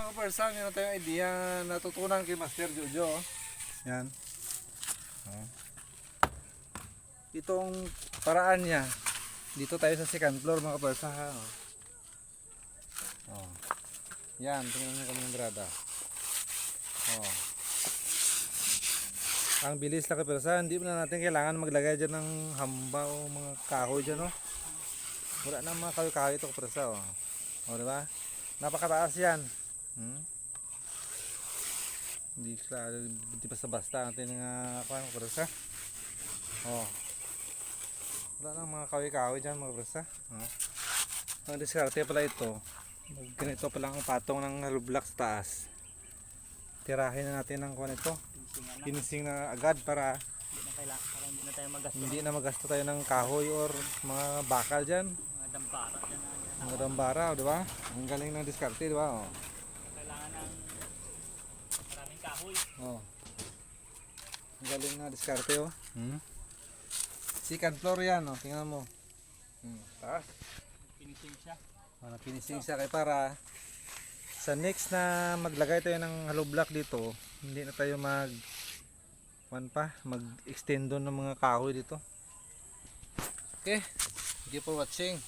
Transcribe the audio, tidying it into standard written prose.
mga kaparsa, meron tayong idea na tutunan kay Master Jojo. Yan. Oh. Itong paraan niya. Dito tayo sa second floor mga kaparsa. Oh. Oh. Yan, tingnan mo kami ng brada. Oh. Ang bilis lang kaparsa, hindi na natin kailangan maglagay dyan ng hamba o mga kahoy dyan. Oh. Wala na mga kahoy-kahoy ito kaparsa. Oh. O diba? Napakataas yan. Hindi basta-basta natin nga kaparsa. Oh. Wala lang mga kahoy-kahoy dyan mga kaparsa. Oh. Ang diskarte pala ito. Ganito pala ang patong ng hollow block sa taas. Tirahin na natin ng kuwan ito. Finishing na agad para hindi na magasto tayo ng kahoy or mga bakal dyan. Mga dambara, di ba? Ang galing ng diskarte, di ba? Oh. Kailangan ng maraming kahoy. Oh. Ang galing na diskarte, oh. Second floor yan, oh. Tingnan mo. Taas. Finishing siya. Finishing siya kaya para sa next na maglagay tayo ng hollow block dito, hindi na tayo mag-extend doon ng mga kahoy dito. Okay. Thank you for watching.